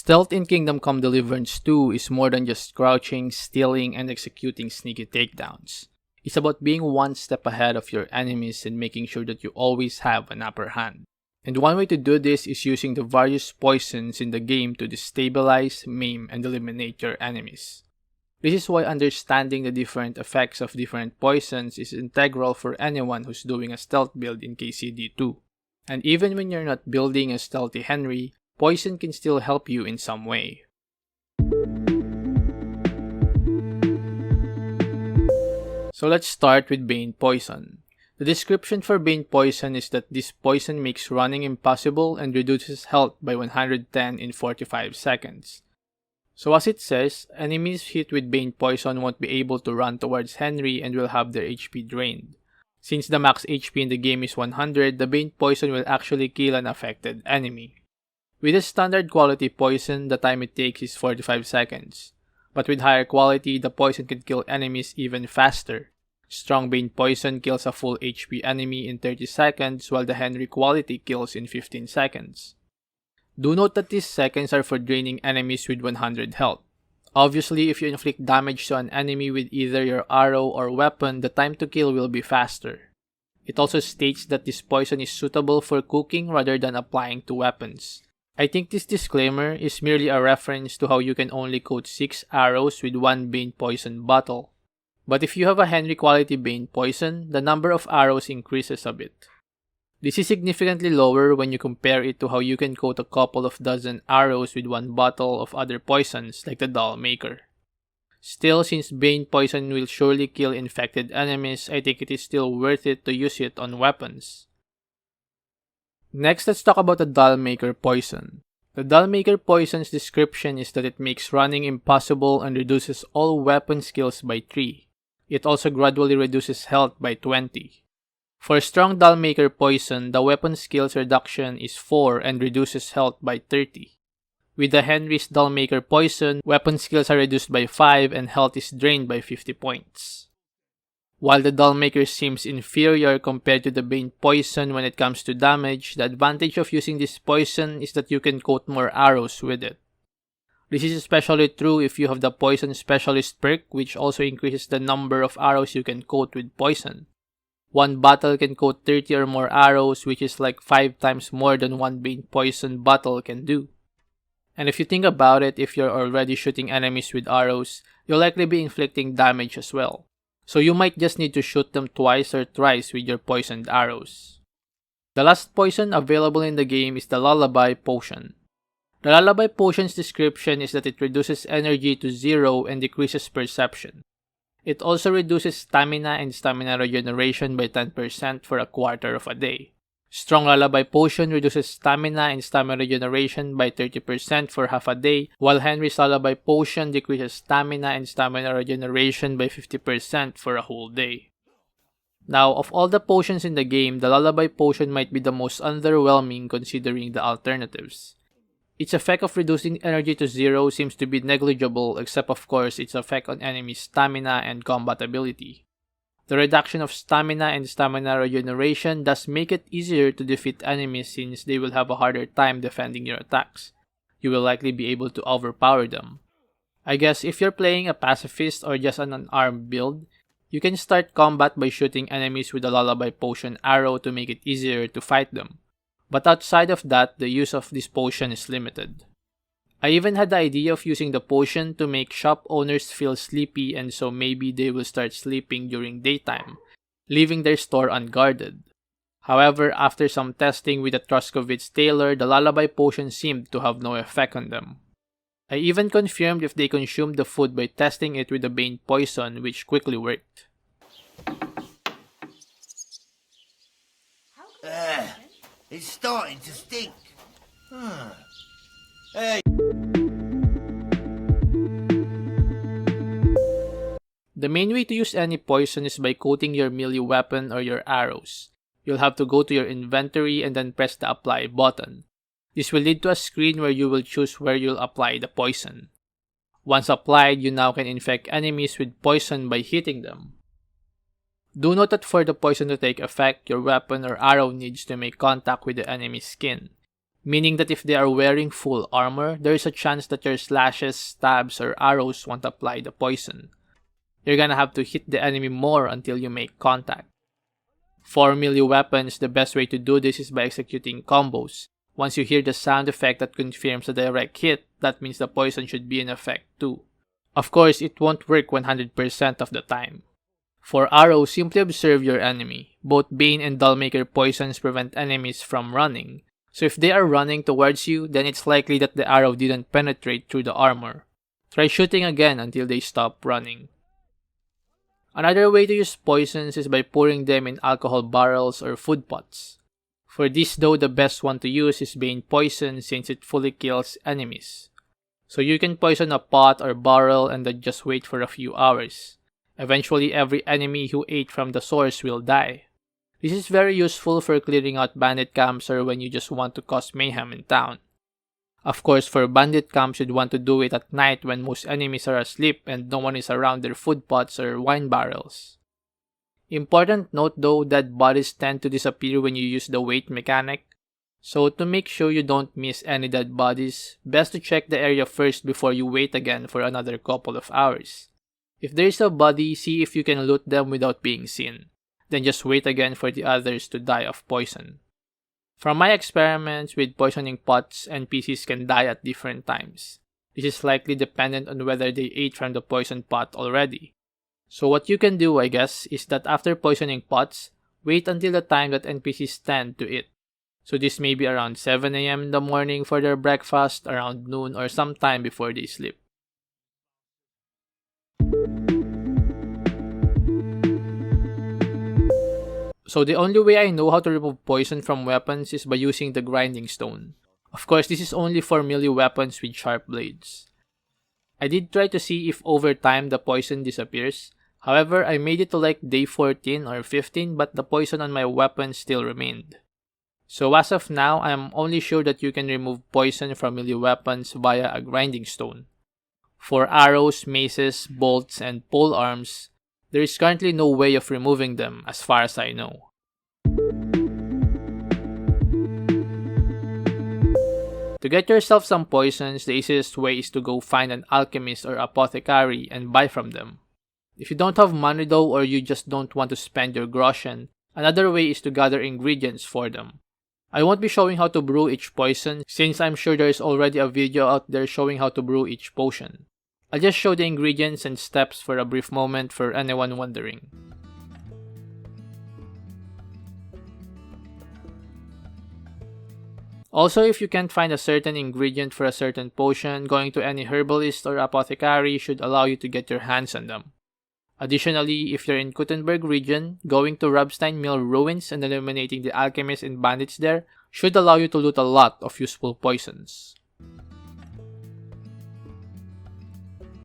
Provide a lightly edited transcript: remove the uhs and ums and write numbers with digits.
Stealth in Kingdom Come Deliverance 2 is more than just crouching, stealing, and executing sneaky takedowns. It's about being one step ahead of your enemies and making sure that you always have an upper hand. And one way to do this is using the various poisons in the game to destabilize, maim, and eliminate your enemies. This is why understanding the different effects of different poisons is integral for anyone who's doing a stealth build in KCD2. And even when you're not building a stealthy Henry, poison can still help you in some way. So let's start with Bane Poison. The description for Bane Poison is that this poison makes running impossible and reduces health by 110 in 45 seconds. So as it says, enemies hit with Bane Poison won't be able to run towards Henry and will have their HP drained. Since the max HP in the game is 100, the Bane Poison will actually kill an affected enemy. With a standard quality poison, the time it takes is 45 seconds. But with higher quality, the poison can kill enemies even faster. Strong Bane Poison kills a full HP enemy in 30 seconds while the Henry quality kills in 15 seconds. Do note that these seconds are for draining enemies with 100 health. Obviously, if you inflict damage to an enemy with either your arrow or weapon, the time to kill will be faster. It also states that this poison is suitable for cooking rather than applying to weapons. I think this disclaimer is merely a reference to how you can only coat 6 arrows with 1 Bane Poison bottle. But if you have a Henry quality Bane Poison, the number of arrows increases a bit. This is significantly lower when you compare it to how you can coat a couple of dozen arrows with 1 bottle of other poisons like the Dollmaker. Still, since Bane Poison will surely kill infected enemies, I think it is still worth it to use it on weapons. Next, let's talk about the Dollmaker Poison. The Dollmaker Poison's description is that it makes running impossible and reduces all weapon skills by 3. It also gradually reduces health by 20. For strong Dollmaker Poison, the weapon skills reduction is 4 and reduces health by 30. With the Henry's Dollmaker Poison, weapon skills are reduced by 5 and health is drained by 50 points. While the Dollmaker seems inferior compared to the Bane Poison when it comes to damage, the advantage of using this poison is that you can coat more arrows with it. This is especially true if you have the Poison Specialist perk, which also increases the number of arrows you can coat with poison. One bottle can coat 30 or more arrows, which is like 5 times more than one Bane Poison bottle can do. And if you think about it, if you're already shooting enemies with arrows, you'll likely be inflicting damage as well. So you might just need to shoot them twice or thrice with your poisoned arrows. The last poison available in the game is the Lullaby Potion. The Lullaby Potion's description is that it reduces energy to 0 and decreases perception. It also reduces stamina and stamina regeneration by 10% for a quarter of a day. Strong Lullaby Potion reduces stamina and stamina regeneration by 30% for half a day, while Henry's Lullaby Potion decreases stamina and stamina regeneration by 50% for a whole day. Now, of all the potions in the game, the Lullaby Potion might be the most underwhelming considering the alternatives. Its effect of reducing energy to 0 seems to be negligible, except of course its effect on enemy stamina and combat ability. The reduction of stamina and stamina regeneration does make it easier to defeat enemies since they will have a harder time defending your attacks. You will likely be able to overpower them. I guess if you're playing a pacifist or just an unarmed build, you can start combat by shooting enemies with a Lullaby Potion arrow to make it easier to fight them. But outside of that, the use of this potion is limited. I even had the idea of using the potion to make shop owners feel sleepy and so maybe they will start sleeping during daytime, leaving their store unguarded. However, after some testing with the Truskovitz tailor, the Lullaby Potion seemed to have no effect on them. I even confirmed if they consumed the food by testing it with the Bane Poison, which quickly worked. It's starting to stink. Hey. The main way to use any poison is by coating your melee weapon or your arrows. You'll have to go to your inventory and then press the apply button. This will lead to a screen where you will choose where you'll apply the poison. Once applied, you now can infect enemies with poison by hitting them. Do note that for the poison to take effect, your weapon or arrow needs to make contact with the enemy's skin. meaning that if they are wearing full armor, there is a chance that your slashes, stabs, or arrows won't apply the poison. You're gonna have to hit the enemy more until you make contact. For melee weapons, the best way to do this is by executing combos. Once you hear the sound effect that confirms a direct hit, that means the poison should be in effect too. Of course, it won't work 100% of the time. For arrows, simply observe your enemy. Both Bane and Dollmaker Poisons prevent enemies from running. So if they are running towards you, then it's likely that the arrow didn't penetrate through the armor. Try shooting again until they stop running. Another way to use poisons is by pouring them in alcohol barrels or food pots. For this though, the best one to use is Bane Poison since it fully kills enemies. So you can poison a pot or barrel and then just wait for a few hours. Eventually every enemy who ate from the source will die. This is very useful for clearing out bandit camps or when you just want to cause mayhem in town. Of course, for bandit camps, you'd want to do it at night when most enemies are asleep and no one is around their food pots or wine barrels. Important note though, dead bodies tend to disappear when you use the wait mechanic. So to make sure you don't miss any dead bodies, best to check the area first before you wait again for another couple of hours. If there is a body, see if you can loot them without being seen. Then just wait again for the others to die of poison. From my experiments with poisoning pots, NPCs can die at different times. This is likely dependent on whether they ate from the poison pot already. So what you can do, I guess, is that after poisoning pots, wait until the time that NPCs tend to eat. So this may be around 7 AM in the morning for their breakfast, around noon, or sometime before they sleep. So the only way I know how to remove poison from weapons is by using the grinding stone. Of course, this is only for melee weapons with sharp blades. I did try to see if over time the poison disappears. However, I made it to like day 14 or 15 but the poison on my weapon still remained. So as of now, I am only sure that you can remove poison from melee weapons via a grinding stone. For arrows, maces, bolts, and pole arms, there is currently no way of removing them as far as I know. To get yourself some poisons, the easiest way is to go find an alchemist or apothecary and buy from them. If you don't have money though or you just don't want to spend your groschen, another way is to gather ingredients for them. I won't be showing how to brew each poison since I'm sure there is already a video out there showing how to brew each potion. I'll just show the ingredients and steps for a brief moment for anyone wondering. Also, if you can't find a certain ingredient for a certain potion, going to any herbalist or apothecary should allow you to get your hands on them. Additionally, if you're in Kuttenberg region, going to Rabstein Mill ruins and eliminating the alchemists and bandits there should allow you to loot a lot of useful poisons.